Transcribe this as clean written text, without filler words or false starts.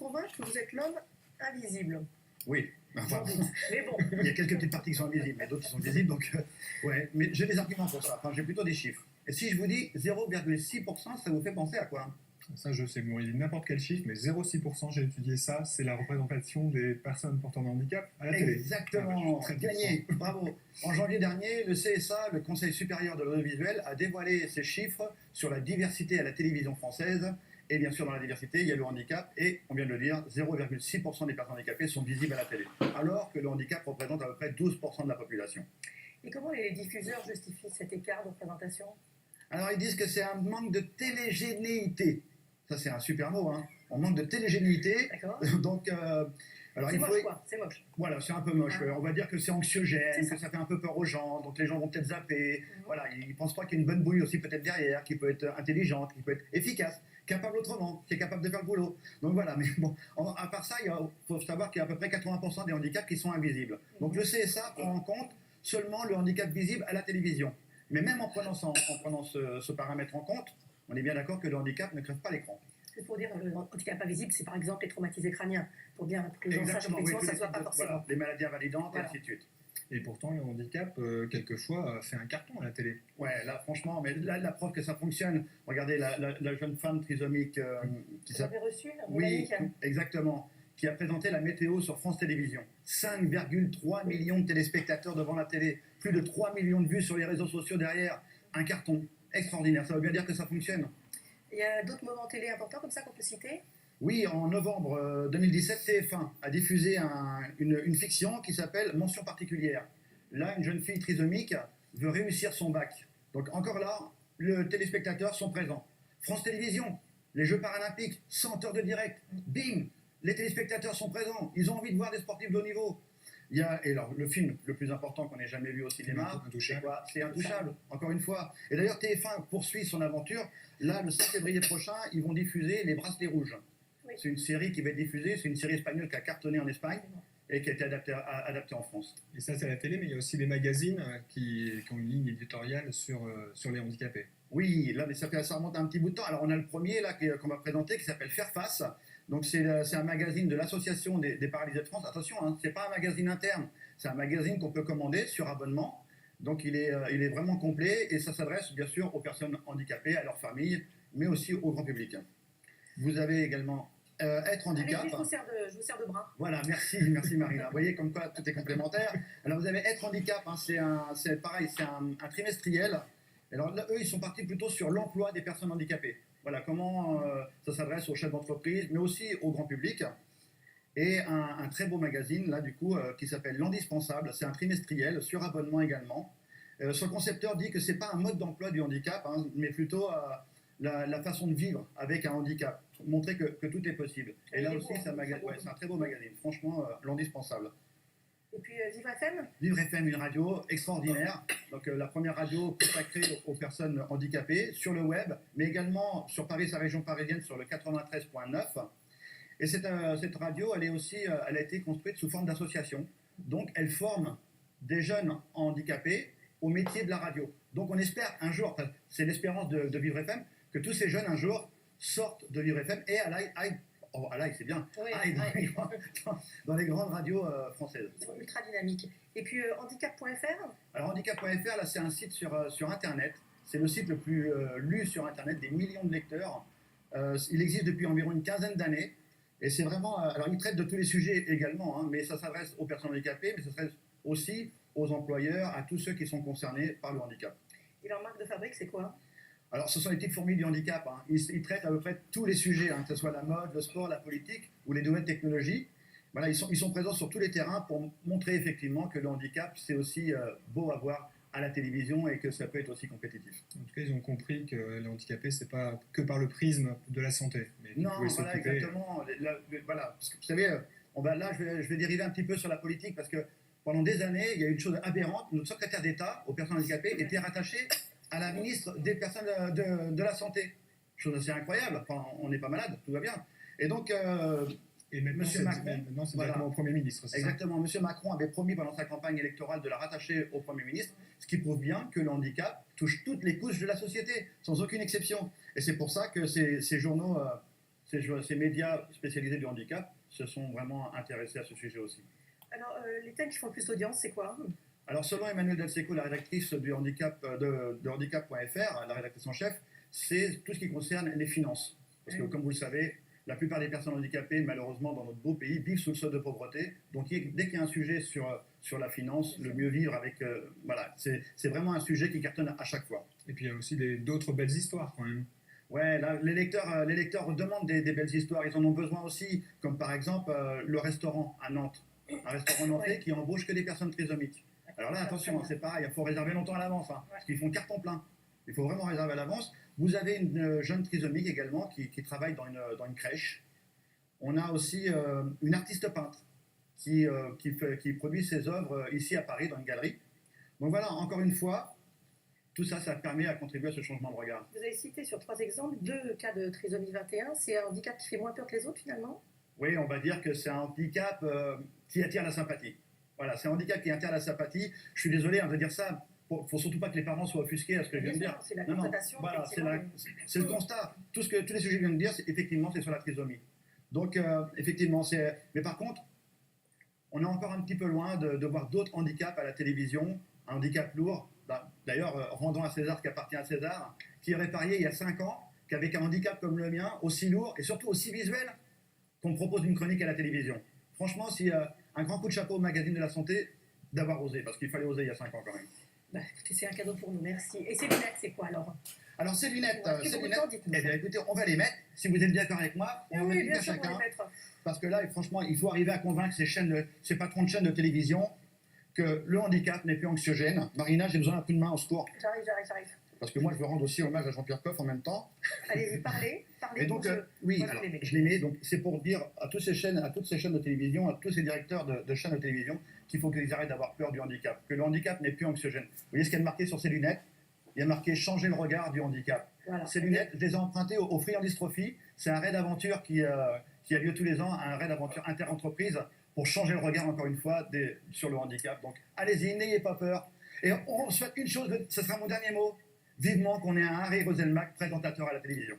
convaincre que vous êtes l'homme invisible. Oui. Enfin, Mais bon. il y a quelques petites parties qui sont invisibles, mais d'autres qui sont visibles, donc ouais. Mais j'ai des arguments pour ça, enfin j'ai plutôt des chiffres. Et si je vous dis 0,6%, ça vous fait penser à quoi? Ça, je sais, bon, il dit n'importe quel chiffre, mais 0,6%, j'ai étudié ça, c'est la représentation des personnes portant un handicap à la télé. Exactement, gagné, bravo. En janvier dernier, le CSA, le Conseil supérieur de l'audiovisuel, a dévoilé ses chiffres sur la diversité à la télévision française. Et bien sûr, dans la diversité, il y a le handicap, et on vient de le dire, 0,6% des personnes handicapées sont visibles à la télé, alors que le handicap représente à peu près 12% de la population. Et comment les diffuseurs justifient cet écart de représentation? Alors ils disent que c'est un manque de télégénéité. Ça c'est un super mot, hein. On manque de télégénéité. D'accord. Donc, alors C'est il moche faut... quoi, c'est moche. Voilà, c'est un peu moche. Ah. On va dire que c'est anxiogène, C'est ça. que ça fait un peu peur aux gens, donc les gens vont peut-être zapper. Voilà, ils pensent pas qu'il y a une bonne bouille aussi peut-être derrière, qui peut être intelligente, qui peut être efficace, capable autrement, qui est capable de faire le boulot. Donc voilà, mais bon, à part ça, il faut savoir qu'il y a à peu près 80% des handicaps qui sont invisibles. Donc le CSA prend en compte seulement le handicap visible à la télévision. Mais même en prenant ce paramètre en compte, on est bien d'accord que le handicap ne crève pas l'écran. C'est pour dire le handicap invisible, c'est par exemple les traumatisés crâniens, pour bien que les gens sachent Exactement, oui, que ça ne soit pas voilà, forcément. les maladies invalidantes Voilà. et ainsi de suite. Et pourtant, le handicap, quelquefois, fait un carton à la télé. Ouais, là, franchement, mais là, la preuve que ça fonctionne. Regardez la jeune femme trisomique qui Vous s'appelle. avez reçu Oui, Mélanie, exactement. Qui a présenté la météo sur France Télévisions. 5,3 millions de téléspectateurs devant la télé. Plus de 3 millions de vues sur les réseaux sociaux derrière. Un carton extraordinaire. Ça veut bien dire que ça fonctionne. Il y a d'autres moments télé importants comme ça qu'on peut citer? Oui, en novembre 2017, TF1 a diffusé une fiction qui s'appelle Mention particulière. Là, une jeune fille trisomique veut réussir son bac. Donc encore là, les téléspectateurs sont présents. France Télévisions, les Jeux paralympiques, 100 heures de direct. Bim, les téléspectateurs sont présents. Ils ont envie de voir des sportifs de haut niveau. Et alors, le film le plus important qu'on ait jamais vu au cinéma, c'est quoi? C'est Intouchable, encore une fois. Et d'ailleurs, TF1 poursuit son aventure. Là, le 5 février prochain, ils vont diffuser Les Bracelets Rouges. Oui. C'est une série qui va être diffusée. C'est une série espagnole qui a cartonné en Espagne et qui a été adaptée en France. Et ça, c'est à la télé, mais il y a aussi des magazines qui ont une ligne éditoriale sur les handicapés. Oui, là, mais ça remonte à un petit bout de temps. Alors, on a le premier là qu'on va présenter qui s'appelle Faire Face. Donc, c'est un magazine de l'Association des paralysés de France. Attention, hein, ce n'est pas un magazine interne. C'est un magazine qu'on peut commander sur abonnement. Donc, il est vraiment complet et ça s'adresse bien sûr aux personnes handicapées, à leurs familles, mais aussi au grand public. Vous avez également Être handicap. Allez, je vous sers de bras. Voilà, merci Marina. Vous voyez comme quoi tout est complémentaire. Alors, vous avez Être handicap, hein, c'est pareil, c'est un trimestriel. Alors là, eux, ils sont partis plutôt sur l'emploi des personnes handicapées. Voilà, comment ça s'adresse aux chefs d'entreprise, mais aussi au grand public. Et un très beau magazine, là, du coup, qui s'appelle L'Indispensable. C'est un trimestriel, sur abonnement également. Son concepteur dit que ce n'est pas un mode d'emploi du handicap, hein, mais plutôt la façon de vivre avec un handicap. Montrer que tout est possible. Et là aussi, c'est un très beau magazine. Franchement, L'Indispensable. Et puis Vivre FM. Vivre FM, une radio extraordinaire. Donc la première radio consacrée aux personnes handicapées sur le web, mais également sur Paris, sa région parisienne, sur le 93.9. Et cette radio, elle a été construite sous forme d'association. Donc elle forme des jeunes handicapés au métier de la radio. Donc on espère un jour, c'est l'espérance de Vivre FM, que tous ces jeunes un jour sortent de Vivre FM et aillent, c'est bien, Oui, aillent dans les grandes radios françaises. Ils sont ultra dynamiques. Et puis handicap.fr. Alors handicap.fr, là c'est un site sur Internet. C'est le site le plus lu sur Internet, des millions de lecteurs. Il existe depuis environ une quinzaine d'années. Et c'est vraiment... alors il traite de tous les sujets également, hein, mais ça s'adresse aux personnes handicapées, mais ça s'adresse aussi aux employeurs, à tous ceux qui sont concernés par le handicap. Et leur marque de fabrique, c'est quoi? Alors, ce sont les petites fourmis du handicap. Hein. Ils traitent à peu près tous les sujets, hein, que ce soit la mode, le sport, la politique ou les nouvelles technologies. Voilà, ils sont présents sur tous les terrains pour montrer effectivement que le handicap, c'est aussi beau à voir à la télévision et que ça peut être aussi compétitif. En tout cas, ils ont compris que les handicapés, c'est pas que par le prisme de la santé. Mais Non, voilà, exactement. Voilà, parce que vous savez, je vais dériver un petit peu sur la politique parce que pendant des années, il y a eu une chose aberrante. Notre secrétaire d'État aux personnes handicapées était rattaché à la ministre des personnes de la Santé. Chose assez incroyable. Enfin, on n'est pas malade, tout va bien. Et donc, et maintenant, Monsieur Macron, maintenant, c'est directement au Premier ministre. Exactement. Monsieur Macron avait promis pendant sa campagne électorale de la rattacher au Premier ministre, ce qui prouve bien que le handicap touche toutes les couches de la société, sans aucune exception. Et c'est pour ça que ces journaux ces médias spécialisés du handicap se sont vraiment intéressés à ce sujet aussi. Alors, les thèmes qui font le plus d'audience, c'est quoi? Alors, selon Emmanuelle Del Seco, la rédactrice du handicap, de handicap.fr, la rédactrice en chef, c'est tout ce qui concerne les finances. Parce que, comme vous le savez, la plupart des personnes handicapées, malheureusement, dans notre beau pays, vivent sous le seuil de pauvreté. Donc, dès qu'il y a un sujet sur la finance, le mieux vivre avec... voilà, c'est vraiment un sujet qui cartonne à chaque fois. Et puis il y a aussi d'autres belles histoires quand même. Ouais, là, les lecteurs demandent des belles histoires. Ils en ont besoin aussi, comme par exemple le restaurant à Nantes. Un restaurant nantais qui embauche que des personnes trisomiques. Alors là, attention, c'est pareil, il faut réserver longtemps à l'avance, parce qu'ils font carton plein. Il faut vraiment réserver à l'avance. Vous avez une jeune trisomique également qui travaille dans une crèche. On a aussi une artiste peintre qui produit ses œuvres ici à Paris, dans une galerie. Donc voilà, encore une fois, tout ça, ça permet à contribuer à ce changement de regard. Vous avez cité sur 3 exemples 2 cas de trisomie 21. C'est un handicap qui fait moins peur que les autres finalement? Oui, on va dire que c'est un handicap qui attire la sympathie. Voilà, c'est un handicap qui attire la sympathie. Je suis désolé de dire ça. Il ne faut surtout pas que les parents soient offusqués à ce que je viens de dire. C'est la Non, constatation. voilà, c'est le constat. Tous les sujets que je viens de dire, effectivement, c'est sur la trisomie. Donc, effectivement, mais par contre, on est encore un petit peu loin de voir d'autres handicaps à la télévision, un handicap lourd. D'ailleurs, rendons à César ce qui appartient à César, qui aurait parié il y a 5 ans qu'avec un handicap comme le mien, aussi lourd et surtout aussi visuel, qu'on me propose une chronique à la télévision. Franchement, un grand coup de chapeau au magazine de la santé d'avoir osé, parce qu'il fallait oser il y a 5 ans quand même. Bah, écoutez, c'est un cadeau pour nous, merci. Et ces lunettes, c'est quoi alors? Alors ces lunettes, Dites-nous. eh bien écoutez, on va les mettre, si vous êtes d'accord avec moi, on va Oui, mettre bien à sûr, on va chacun. les mettre. Parce que là, franchement, il faut arriver à convaincre ces patrons de chaînes de télévision que le handicap n'est plus anxiogène. Marina, j'ai besoin d'un coup de main au secours. J'arrive. Parce que moi, je veux rendre aussi hommage à Jean-Pierre Coff en même temps. Allez-y, parlez. Et donc, oui, moi, alors, je les mets. je les mets. Donc, c'est pour dire à toutes ces chaînes de télévision, à tous ces directeurs de chaînes de télévision, qu'il faut qu'ils arrêtent d'avoir peur du handicap. Que le handicap n'est plus anxiogène. Vous voyez ce qu'il y a marqué sur ces lunettes? Il y a marqué changer le regard du handicap. Voilà. Ces lunettes, je les ai empruntées au Friandises Trophy. C'est un raid d'aventure qui a lieu tous les ans, un raid d'aventure inter-entreprise pour changer le regard, encore une fois, sur le handicap. Donc, allez-y, n'ayez pas peur. Et on souhaite une chose, ce sera mon dernier mot. Vivement qu'on ait un Harry Roselmack présentateur à la télévision.